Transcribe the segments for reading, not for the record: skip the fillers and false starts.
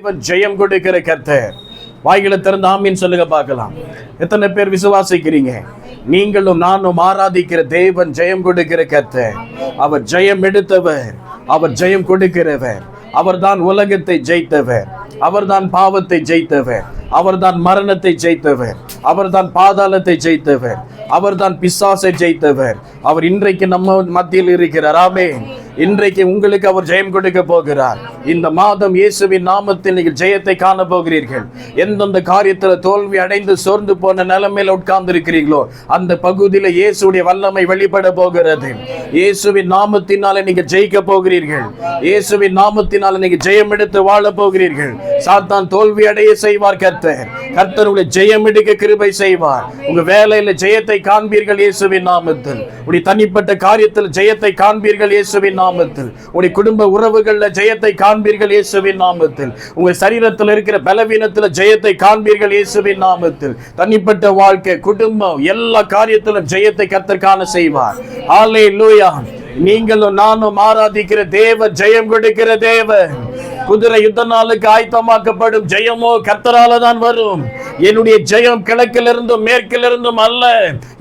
தேவன் ஜெயம் கொடுக்கிற கர்த்தர். வாய்களை திறந்து ஆமீன் சொல்லுங்க பார்க்கலாம். எத்தனை பேர் விசுவாசிக்கிறீங்க? நீங்களும் நானும் ஆராதிக்கிற தேவன் ஜெயம் கொடுக்கிற கர்த்தர். அவர் ஜெயம் எடுத்தவர், அவர் ஜெயம் கொடுக்கிறவர். அவர்தான் உலகத்தை ஜெயித்தவர், அவர்தான் பாவத்தை ஜெயித்தவர், அவர்தான் மரணத்தை ஜெயித்தவர், அவர்தான் பாதாளத்தை ஜெயித்தவர், அவர்தான் பிசாசை ஜெயித்தவர். அவர் இன்றைக்கு நம்ம மத்தியில் இருக்கிறார். ஆமென். இன்றைக்கு உங்களுக்கு அவர் ஜெயம் கொடுக்க போகிறார். இந்த மாதம் இயேசுவின் நாமத்தில் நீங்கள் ஜெயத்தை காண போகிறீர்கள். எந்தெந்த காரியத்தில் தோல்வி அடைந்து சோர்ந்து போன நிலைமையில உட்கார்ந்து இருக்கிறீர்களோ அந்த பகுதியில் இயேசுடைய வல்லமை வெளிப்பட போகிறது. இயேசுவின் நாமத்தினால நீங்க ஜெயிக்க போகிறீர்கள். இயேசுவின் நாமத்தினால நீங்க ஜெயம் எடுத்து வாழ போகிறீர்கள். சாத்தான் தோல்வி அடைய செய்வார் கர்த்தர். கர்த்தர் உங்களை ஜெயம் எடுக்க கிருபை செய்வார். உங்க வேலையில ஜெயத்தை காண்பீர்கள் இயேசுவின் நாமத்தில். உங்களுடைய தனிப்பட்ட காரியத்தில் ஜெயத்தை காண்பீர்கள் இயேசுவின் நாமத்தில். உங்களுடைய குடும்ப உறவுகள்ல ஜெயத்தை காண்பீர்கள் இயேசுவின் நாமத்தில். உங்க சரீரத்தில் இருக்கிற பலவீனத்தில் ஜெயத்தை காண்பீர்கள் இயேசுவின் நாமத்தில். தனிப்பட்ட வாழ்க்கை, குடும்பம், எல்லா காரியத்திலும் ஜெயத்தை கர்த்தர் காண செய்வார். ஹல்லேலூயா. நீங்களும் நானும் ஆராதிக்கிற தேவன் ஜெயம் கொடுக்கிற தேவன். குதிரை யுத்த நாளுக்கு ஆயத்தமாக்கப்படும் ஜெயமோ கர்த்தரால தான் வரும். என்னுடைய ஜெயம் கிழக்கிலிருந்தும் மேற்கிலிருந்தும் அல்ல,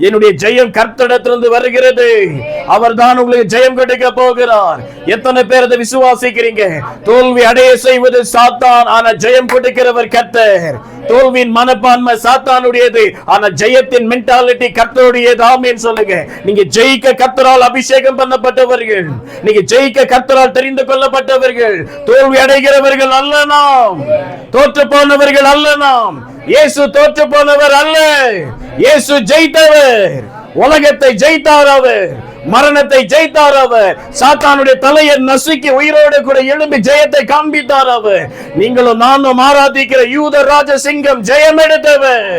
என்னுடைய ஜெயம் கர்த்தரிடத்திலிருந்து வருகிறது. அவர் தான் உங்களுக்கு ஜெயம் கொடுக்க போகிறார். எத்தனை பேர் அதை விசுவாசிக்கிறீங்க? தோல்வி அடைய செய்வது சாத்தான், ஆனா ஜெயம் கொடுக்கிறவர் கர்த்தர். தோல்வியின் மனப்பான்மை சாத்தானுடையது, ஆனா ஜெயத்தின் மென்டாலிட்டி கர்த்தருடையது. ஆமென் சொல்லுங்க. நீங்க ஜெயிக்க கர்த்தரால் அபிஷேகம் பண்ணப்பட்டவர்கள், நீங்க ஜெயிக்க கர்த்தரால் தெரிந்து கொள்ளப்பட்டவர்கள். தோல்வி அடைகிறவர்கள் அல்ல நாம், தோற்று போனவர்கள் அல்ல நாம். இயேசு தோற்று போனவர் அல்ல, இயேசு ஜெயித்தவர். உலகத்தை ஜெயித்தார் அவர், மரணத்தை ஜெயித்தார் அவர், சாத்தானுடைய தலையை நசுக்கி உயிரோடு கூட எழும்பி ஜெயத்தை காண்பித்தார் அவர். நீங்களும் நானும் ஆராதிக்கிற யூத ராஜ சிங்கம் ஜெயம் எடுத்தவர்.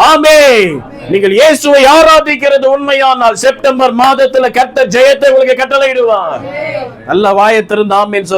ஆமென். நீங்கள் இயேசுவை ஆராதிக்கிறது உண்மையானால் செப்டம்பர் மாதத்தில் கர்த்தர் ஜெயத்தை உங்களுக்கு கட்டளையிடுவார். நல்ல வாயை திறந்து ஆமென்.